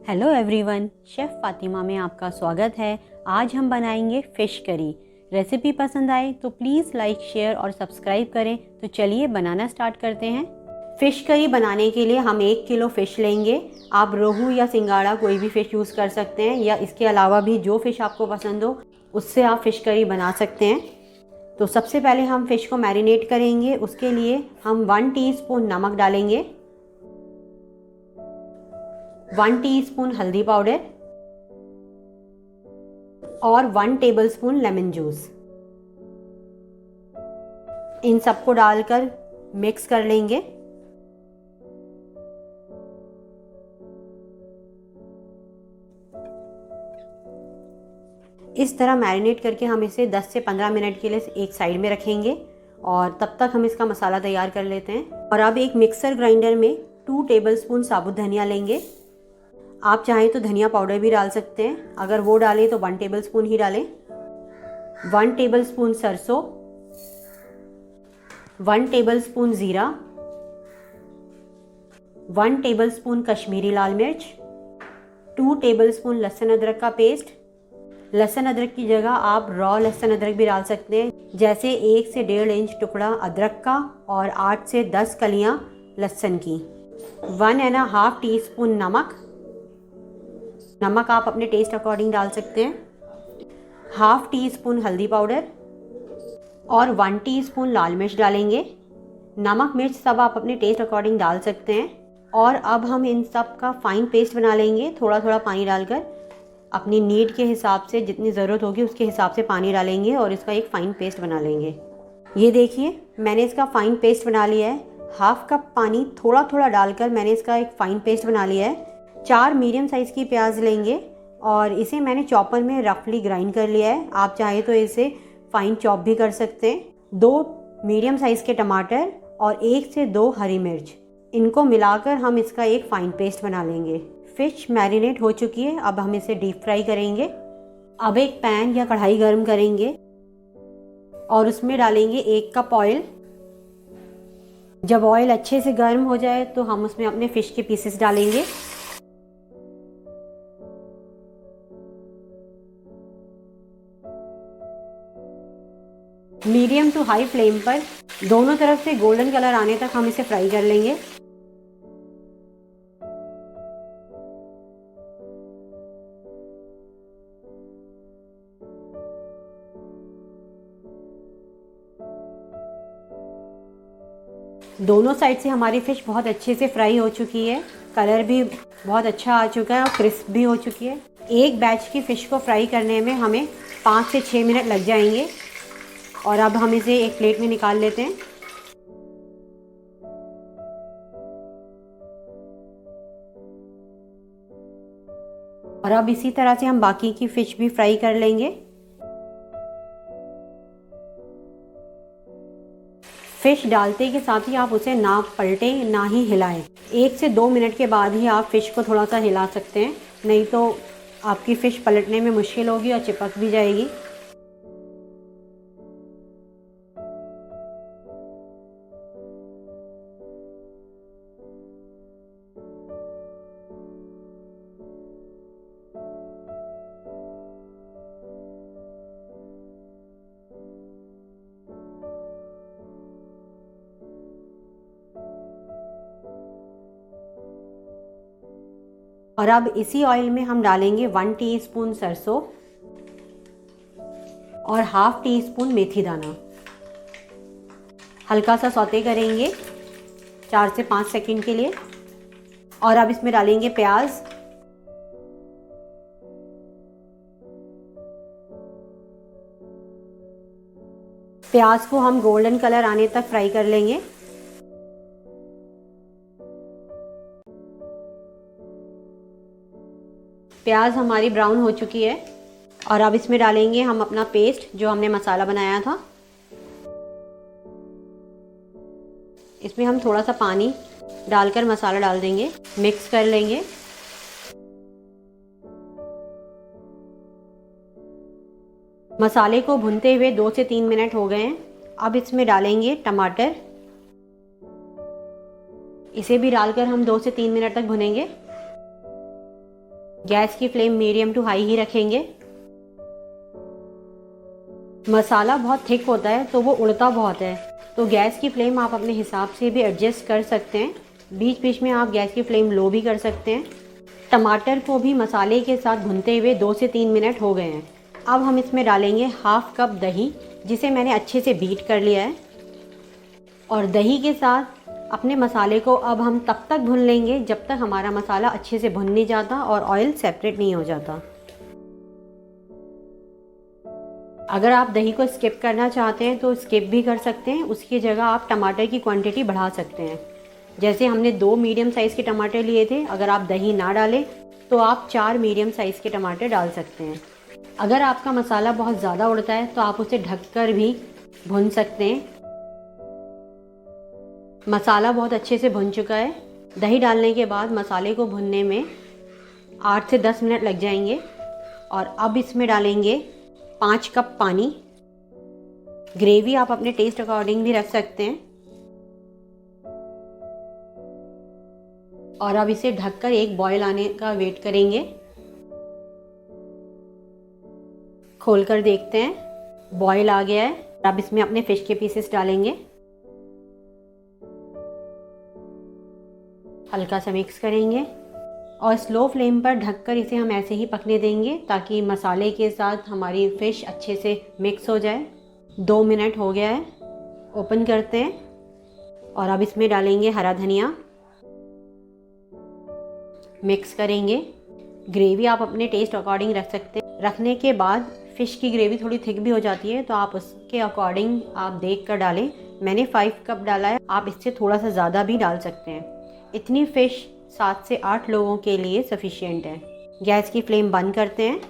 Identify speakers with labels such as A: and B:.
A: Hello everyone, chef Fatima में आपका स्वागत है। आज हम बनाएंगे फ़िश करी। रेसिपी पसंद आए तो प्लीज़ लाइक, शेयर और सब्सक्राइब करें। तो चलिए बनाना स्टार्ट करते हैं। फ़िश करी बनाने के लिए हम 1 किलो फ़िश लेंगे। आप रोहू या सिंगाड़ा कोई भी फ़िश यूज़ कर सकते हैं, या इसके अलावा भी जो फ़िश आपको पसंद हो उससे आप फ़िश करी बना सकते हैं। तो सबसे पहले हम फ़िश को मैरिनेट करेंगे। उसके लिए हम 1 टीस्पून नमक डालेंगे, 1 टीस्पून हल्दी पाउडर और 1 टेबलस्पून लेमन जूस। इन सबको डालकर मिक्स कर लेंगे। इस तरह मैरिनेट करके हम इसे 10 से 15 मिनट के लिए एक साइड में रखेंगे और तब तक हम इसका मसाला तैयार कर लेते हैं। और अब एक मिक्सर ग्राइंडर में 2 टेबलस्पून साबुत धनिया लेंगे। आप चाहें तो धनिया पाउडर भी डाल सकते हैं, अगर वो डालें तो 1 टेबलस्पून ही डालें। 1 टेबलस्पून सरसों, 1 टेबलस्पून ज़ीरा, 1 टेबलस्पून कश्मीरी लाल मिर्च, 2 टेबलस्पून लहसुन अदरक का पेस्ट। लहसुन अदरक की जगह आप रॉ लहसुन अदरक भी डाल सकते हैं, जैसे 1 से 1.5 इंच टुकड़ा अदरक का और 8 से 10 कलियां लहसुन की। 1.5 टीस्पून नमक आप अपने टेस्ट अकॉर्डिंग डाल सकते हैं। हाफ टी स्पून हल्दी पाउडर और 1 टीस्पून लाल मिर्च डालेंगे। नमक मिर्च सब आप अपने टेस्ट अकॉर्डिंग डाल सकते हैं। और अब हम इन सब का फाइन पेस्ट बना लेंगे, थोड़ा थोड़ा पानी डालकर। अपनी नीड के हिसाब से जितनी ज़रूरत होगी उसके हिसाब से पानी डालेंगे और इसका एक फ़ाइन पेस्ट बना लेंगे। ये देखिए, मैंने इसका फ़ाइन पेस्ट बना लिया है। हाफ कप पानी थोड़ा थोड़ा डालकर मैंने इसका एक फ़ाइन पेस्ट बना लिया है। 4 मीडियम साइज़ की प्याज लेंगे और इसे मैंने चॉपर में रफली ग्राइंड कर लिया है। आप चाहे तो इसे फाइन चॉप भी कर सकते हैं। 2 मीडियम साइज़ के टमाटर और 1 से 2 हरी मिर्च, इनको मिलाकर हम इसका एक फ़ाइन पेस्ट बना लेंगे। फ़िश मैरिनेट हो चुकी है, अब हम इसे डीप फ्राई करेंगे। अब एक पैन या कढ़ाई गर्म करेंगे और उसमें डालेंगे 1 कप ऑयल। जब ऑयल अच्छे से गर्म हो जाए तो हम उसमें अपने फ़िश के पीसेस डालेंगे। मीडियम टू हाई फ्लेम पर दोनों तरफ से गोल्डन कलर आने तक हम इसे फ्राई कर लेंगे। दोनों साइड से हमारी फ़िश बहुत अच्छे से फ्राई हो चुकी है, कलर भी बहुत अच्छा आ चुका है और क्रिस्प भी हो चुकी है। एक बैच की फ़िश को फ्राई करने में हमें 5 से 6 मिनट लग जाएंगे। और अब हम इसे एक प्लेट में निकाल लेते हैं। और अब इसी तरह से हम बाकी की फ़िश भी फ्राई कर लेंगे। फ़िश डालते के साथ ही आप उसे ना पलटें ना ही हिलाएं। 1 से 2 मिनट के बाद ही आप फ़िश को थोड़ा सा हिला सकते हैं, नहीं तो आपकी फ़िश पलटने में मुश्किल होगी और चिपक भी जाएगी। और अब इसी ऑयल में हम डालेंगे 1 टीस्पून सरसों और हाफ टी स्पून मेथी दाना। हल्का सा सौते करेंगे 4 से 5 सेकंड के लिए। और अब इसमें डालेंगे प्याज। प्याज को हम गोल्डन कलर आने तक फ्राई कर लेंगे। प्याज हमारी ब्राउन हो चुकी है और अब इसमें डालेंगे हम अपना पेस्ट जो हमने मसाला बनाया था। इसमें हम थोड़ा सा पानी डालकर मसाला डाल देंगे, मिक्स कर लेंगे। मसाले को भूनते हुए 2 से 3 मिनट हो गए हैं। अब इसमें डालेंगे टमाटर। इसे भी डालकर हम 2 से 3 मिनट तक भुनेंगे। गैस की फ्लेम मीडियम टू हाई ही रखेंगे। मसाला बहुत थिक होता है तो वो उड़ता बहुत है, तो गैस की फ्लेम आप अपने हिसाब से भी एडजस्ट कर सकते हैं। बीच बीच में आप गैस की फ्लेम लो भी कर सकते हैं। टमाटर को भी मसाले के साथ भूनते हुए 2 से 3 मिनट हो गए हैं। अब हम इसमें डालेंगे हाफ कप दही, जिसे मैंने अच्छे से बीट कर लिया है। और दही के साथ अपने मसाले को अब हम तब तक भून लेंगे जब तक हमारा मसाला अच्छे से भुन नहीं जाता और ऑयल सेपरेट नहीं हो जाता। अगर आप दही को स्किप करना चाहते हैं तो स्किप भी कर सकते हैं, उसकी जगह आप टमाटर की क्वांटिटी बढ़ा सकते हैं। जैसे हमने 2 मीडियम साइज़ के टमाटर लिए थे, अगर आप दही ना डालें तो आप 4 मीडियम साइज़ के टमाटर डाल सकते हैं। अगर आपका मसाला बहुत ज़्यादा उड़ता है तो आप उसे ढककर भी भून सकते हैं। मसाला बहुत अच्छे से भुन चुका है। दही डालने के बाद मसाले को भुनने में 8 से 10 मिनट लग जाएंगे। और अब इसमें डालेंगे 5 कप पानी। ग्रेवी आप अपने टेस्ट अकॉर्डिंग भी रख सकते हैं। और अब इसे ढककर एक बॉयल आने का वेट करेंगे। खोलकर देखते हैं, बॉयल आ गया है। अब इसमें अपने फिश के पीसेस डालेंगे, हल्का सा मिक्स करेंगे और स्लो फ्लेम पर ढककर इसे हम ऐसे ही पकने देंगे ताकि मसाले के साथ हमारी फ़िश अच्छे से मिक्स हो जाए। 2 मिनट हो गया है, ओपन करते हैं और अब इसमें डालेंगे हरा धनिया, मिक्स करेंगे। ग्रेवी आप अपने टेस्ट अकॉर्डिंग रख सकते हैं। रखने के बाद फ़िश की ग्रेवी थोड़ी थिक भी हो जाती है तो आप उसके अकॉर्डिंग आप देख कर डालें। मैंने 5 कप डाला है, आप इससे थोड़ा सा ज़्यादा भी डाल सकते हैं। इतनी फ़िश 7 से 8 लोगों के लिए सफिशिएंट है। गैस की फ्लेम बंद करते हैं